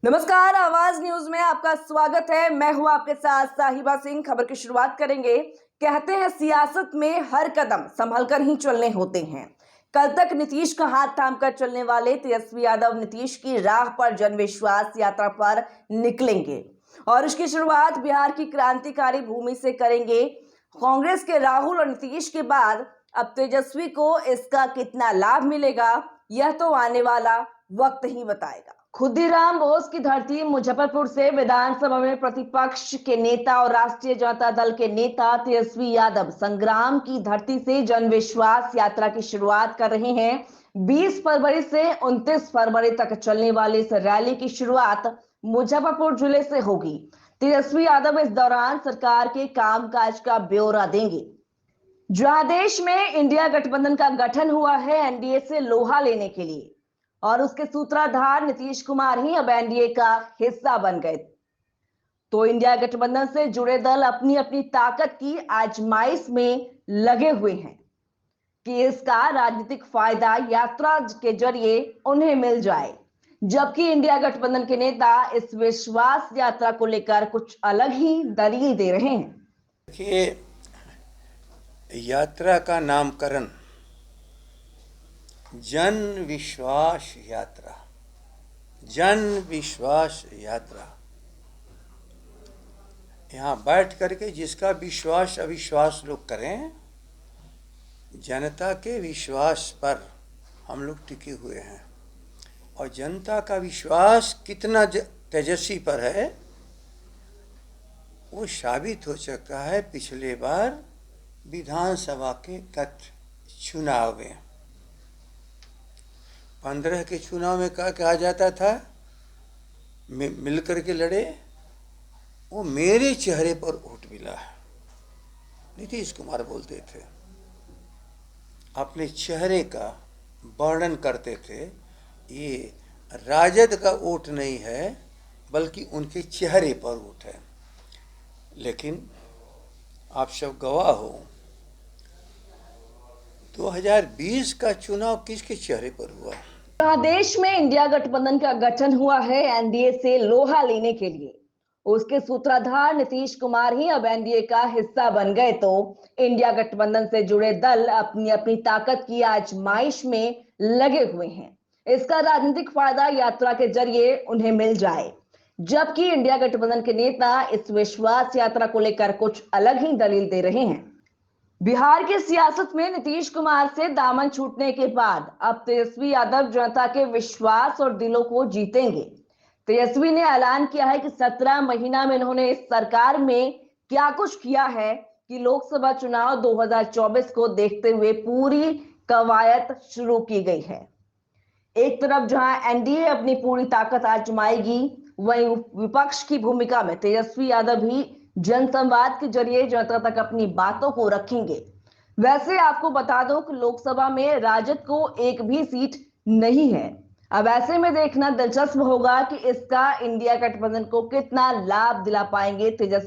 नमस्कार, आवाज न्यूज में आपका स्वागत है। मैं हूं आपके साथ साहिबा सिंह। खबर की शुरुआत करेंगे। कहते हैं सियासत में हर कदम संभल कर ही चलने होते हैं। कल तक नीतीश का हाथ थामकर चलने वाले तेजस्वी यादव नीतीश की राह पर जन विश्वास यात्रा पर निकलेंगे और इसकी शुरुआत बिहार की क्रांतिकारी भूमि से करेंगे। कांग्रेस के राहुल और नीतीश के बाद अब तेजस्वी को इसका कितना लाभ मिलेगा, यह तो आने वाला वक्त ही बताएगा। खुदीराम बोस की धरती मुजफ्फरपुर से विधानसभा में प्रतिपक्ष के नेता और राष्ट्रीय जनता दल के नेता तेजस्वी यादव संग्राम की धरती से जन विश्वास यात्रा की शुरुआत कर रहे हैं। 20 फरवरी से 29 फरवरी तक चलने वाली इस रैली की शुरुआत मुजफ्फरपुर जिले से होगी। तेजस्वी यादव इस दौरान सरकार के कामकाज का ब्यौरा देंगे। जहां देश में इंडिया गठबंधन का गठन हुआ है एनडीए से लोहा लेने के लिए और उसके सूत्रधार नीतीश कुमार ही अब एनडीए का हिस्सा बन गए, तो इंडिया गठबंधन से जुड़े दल अपनी अपनी ताकत की आजमाइश में लगे हुए हैं कि इसका राजनीतिक फायदा यात्रा के जरिए उन्हें मिल जाए। जबकि इंडिया गठबंधन के नेता इस विश्वास यात्रा को लेकर कुछ अलग ही दलील दे रहे हैं। देखिए, यात्रा का नामकरण जन विश्वास यात्रा, जन विश्वास यात्रा। यहाँ बैठ करके जिसका विश्वास अविश्वास लोग करें, जनता के विश्वास पर हम लोग टिके हुए हैं और जनता का विश्वास कितना तेजस्वी पर है वो साबित हो चुका है पिछले बार विधानसभा के चुनाव में। 15 के चुनाव में क्या कहा जाता था, मिलकर के लड़े, वो मेरे चेहरे पर वोट मिला है, नीतीश कुमार बोलते थे। अपने चेहरे का वर्णन करते थे। ये राजद का वोट नहीं है बल्कि उनके चेहरे पर वोट है। लेकिन आप सब गवाह हो, 2020 का चुनाव किसके चेहरे पर हुआ? देश में इंडिया गठबंधन का गठन हुआ है एनडीए से लोहा लेने के लिए, उसके सूत्रधार नीतीश कुमार ही अब एनडीए का हिस्सा बन गए, तो इंडिया गठबंधन से जुड़े दल अपनी अपनी ताकत की आजमाइश में लगे हुए हैं। इसका राजनीतिक फायदा यात्रा के जरिए उन्हें मिल जाए। जबकि इंडिया गठबंधन के नेता इस विश्वास यात्रा को लेकर कुछ अलग ही दलील दे रहे हैं। बिहार की सियासत में नीतीश कुमार से दामन छूटने के बाद अब तेजस्वी यादव जनता के विश्वास और दिलों को जीतेंगे। तेजस्वी ने ऐलान किया है कि 17 महीना में इन्होंने इस सरकार में क्या कुछ किया है कि लोकसभा चुनाव 2024 को देखते हुए पूरी कवायद शुरू की गई है। एक तरफ जहां एनडीए अपनी पूरी ताकत आजमाएगी, वहीं विपक्ष की भूमिका में तेजस्वी यादव भी जनसंवाद के जरिए जनता तक अपनी बातों को रखेंगे। वैसे आपको बता दो कि लोकसभा में राजद को एक भी सीट नहीं है। अब ऐसे में देखना दिलचस्प होगा कि इसका इंडिया गठबंधन को कितना लाभ दिला पाएंगे तेजस्वी।